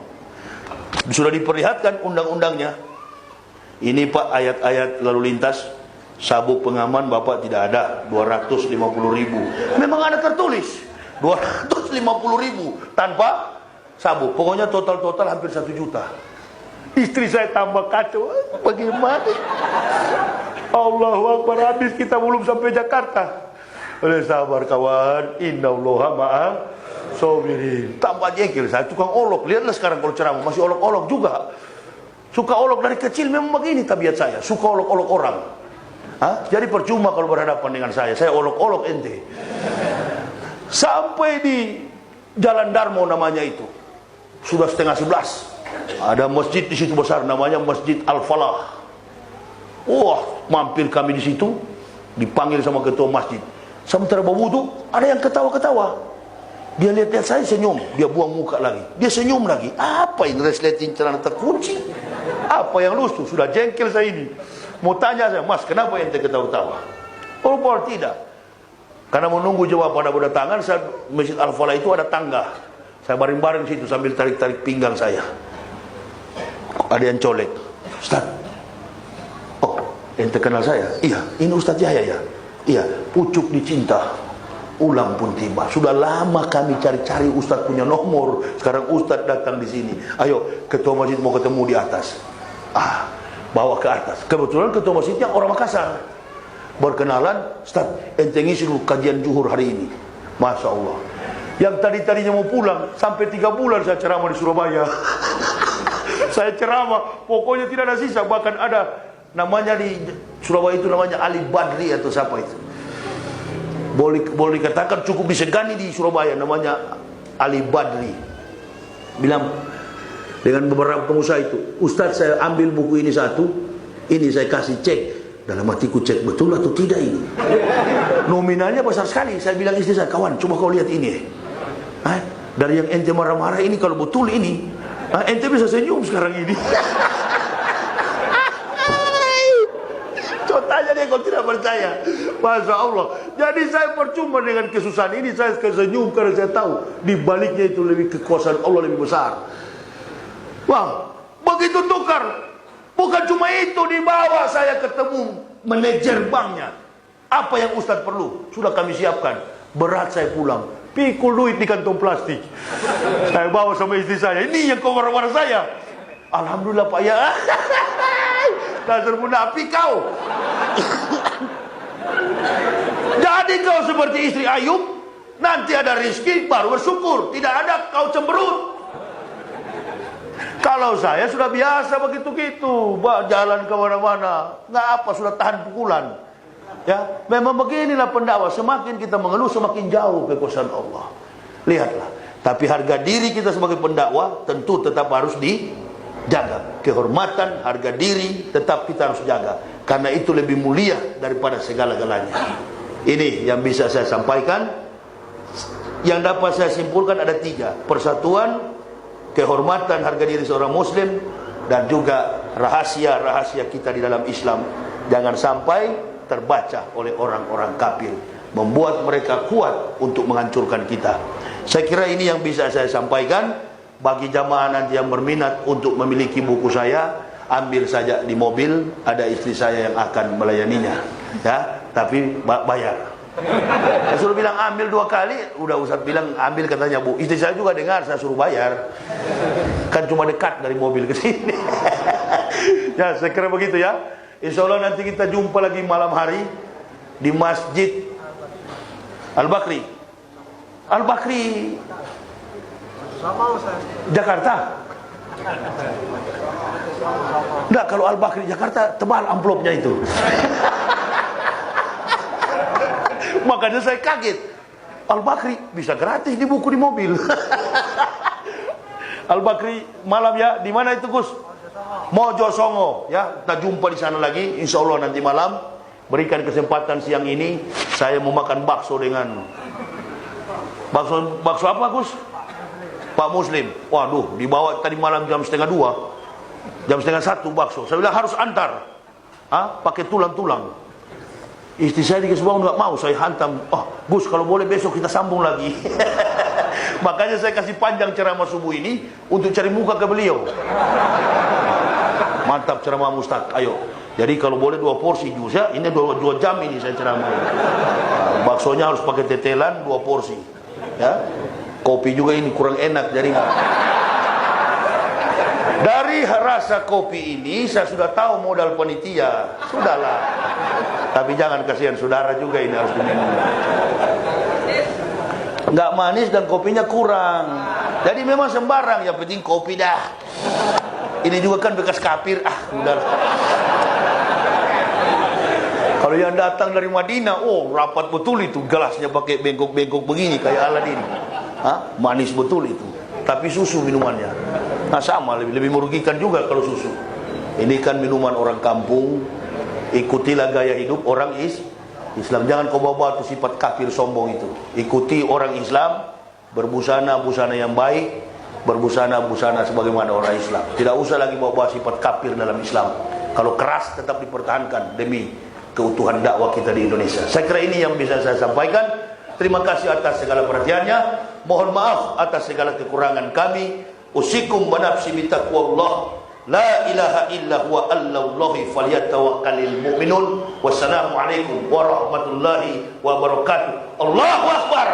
Sudah diperlihatkan undang-undangnya. Ini pak ayat-ayat lalu lintas. Sabuk pengaman bapak tidak ada. 250.000. Memang ada tertulis 250.000 tanpa sabuk. Pokoknya total hampir 1 juta. Istri saya tambah kacau. Bagaimana? Allahu Akbar. Habis kita belum sampai Jakarta. Oleh sabar kawan. Innallaha ma'as sabirin. Tambah jengkel saya tukang olok. Lihatlah sekarang kalau ceramah masih olok-olok juga. Suka olok dari kecil memang begini tabiat saya. Suka olok-olok orang. Jadi percuma kalau berhadapan dengan saya. Saya olok-olok ente. Sampai di Jalan Darmo namanya itu. Sudah 10:30. Ada masjid di situ besar namanya Masjid Al-Falah. Wah, mampir kami di situ. Dipanggil sama ketua masjid. Sementara berwudu, ada yang ketawa-ketawa. Dia lihat saya senyum, dia buang muka lagi. Dia senyum lagi. Apa ini resleting celana terkunci? Apa yang lusuh? Sudah jengkel saya ini. Mau tanya saya, Mas, kenapa ente ketawa-ketawa? Oh, tidak. Karena menunggu jawaban berdatangan, Masjid Al-Falah itu ada tangga. Saya baring-baring situ sambil tarik-tarik pinggang saya. Ada yang colek. Ustaz. Oh, ente kenal saya? Iya, ini Ustaz Yahya ya. Iya, pucuk dicinta. Ulang pun tiba. Sudah lama kami cari-cari Ustaz punya nomor. Sekarang Ustaz datang di sini. Ayo, ketua masjid mau ketemu di atas. Bawa ke atas. Kebetulan ketua masjidnya orang Makassar. Berkenalan, Ustaz, ente ngisi dulu kajian zuhur hari ini. Masya Allah. Yang tadinya mau pulang, sampai 3 bulan saya ceramah di Surabaya. Saya ceramah, pokoknya tidak ada sisa. Bahkan ada namanya di Surabaya itu namanya Ali Badri atau siapa itu. Boleh dikatakan cukup disegani di Surabaya, namanya Ali Badri. Bilang dengan beberapa pengusaha itu, Ustaz saya ambil buku ini satu, ini saya kasih cek. Dalam hatiku cek betul atau tidak ini. Nominalnya besar sekali. Saya bilang istri saya, kawan coba kau lihat ini. Dari yang ente marah-marah ini kalau betul ini, ente bisa senyum sekarang ini. Contohnya dia kalau tidak percaya. Masya Allah. Jadi saya percuma dengan kesusahan ini. Saya senyum karena saya tahu di baliknya itu lebih kekuasaan Allah lebih besar. Wah, Begitu tukar, bukan cuma itu, dibawa saya ketemu manajer banknya. Apa yang Ustadz perlu? Sudah kami siapkan. Berat saya pulang, pikul duit di kantong plastik. Saya bawa sama istri saya. Ini yang kawan-kawan saya. Alhamdulillah Pak ya. Dasar munafik kau. Jadi kau seperti istri Ayub. Nanti ada rizki baru bersyukur. Tidak ada kau cemberut. Kalau saya sudah biasa begitu-gitu, jalan ke mana-mana, nggak apa, sudah tahan pukulan. Ya, memang beginilah pendakwah. Semakin kita mengeluh, semakin jauh kekuasaan Allah. Lihatlah. Tapi harga diri kita sebagai pendakwah tentu tetap harus dijaga. Kehormatan, harga diri tetap kita harus jaga. Karena itu lebih mulia daripada segala-galanya. Ini yang bisa saya sampaikan. Yang dapat saya simpulkan ada 3. Persatuan, kehormatan, harga diri seorang muslim, dan juga rahasia-rahasia kita di dalam Islam jangan sampai terbaca oleh orang-orang kafir, membuat mereka kuat untuk menghancurkan kita. Saya kira ini yang bisa saya sampaikan. Bagi jamaah nanti yang berminat untuk memiliki buku saya, ambil saja di mobil, ada istri saya yang akan melayaninya, ya, tapi bayar. Saya suruh bilang ambil 2 kali, udah Ustaz bilang ambil, katanya Bu. Istri saya juga dengar saya suruh bayar. Kan cuma dekat dari mobil ke sini. Ya, saya kira begitu ya. Insya Allah nanti kita jumpa lagi malam hari di Masjid Al-Bakri. Al-Bakri Jakarta. Enggak, kalau Al-Bakri Jakarta tebal amplopnya itu. Makanya saya kaget. Al-Bakri bisa gratis di buku di mobil. Al-Bakri malam ya, di mana itu Gus? Mojosongo ya, kita jumpa di sana lagi insya Allah nanti malam. Berikan kesempatan siang ini saya mau makan bakso dengan bakso apa Gus? Pak Muslim. Waduh, dibawa tadi malam jam 12:30, jam 12:30 bakso. Saya bilang harus antar, pakai tulang-tulang. Istri saya dikasih bangun nggak mau, saya hantam. Oh Gus, kalau boleh besok kita sambung lagi. Makanya saya kasih panjang ceramah subuh ini untuk cari muka ke beliau. Mantap ceramah Ustaz, ayo. Jadi kalau boleh 2 porsi jus ya. Ini 2 jam ini saya ceramah. Baksonya harus pakai tetelan 2 porsi. Ya. Kopi juga ini kurang enak jadi. Dari rasa kopi ini saya sudah tahu modal panitia. Sudahlah. Tapi jangan kasihan saudara juga, ini harus diminum. Nggak manis dan kopinya kurang. Jadi memang sembarang, yang penting kopi dah. Ini juga kan bekas kafir. Udah. Kalau yang datang dari Madinah, oh rapat betul itu, gelasnya pakai bengkok-bengkok begini kayak Aladin. Manis betul itu. Tapi susu minumannya. Nah sama, lebih merugikan juga kalau susu. Ini kan minuman orang kampung. Ikutilah gaya hidup orang Islam. Jangan kau bawa itu sifat kafir sombong itu. Ikuti orang Islam, berbusana-busana yang baik, berbusana-busana sebagaimana orang Islam. Tidak usah lagi bawa sifat kafir dalam Islam. Kalau keras tetap dipertahankan demi keutuhan dakwah kita di Indonesia. Saya kira ini yang bisa saya sampaikan. Terima kasih atas segala perhatiannya. Mohon maaf atas segala kekurangan kami. Usikum wa nafsi bitaqwallah. La ilaha illa huwa allallahi falyatawakkalul mu'minun. Wassalamu alaikum warahmatullahi wabarakatuh. Allahu akbar.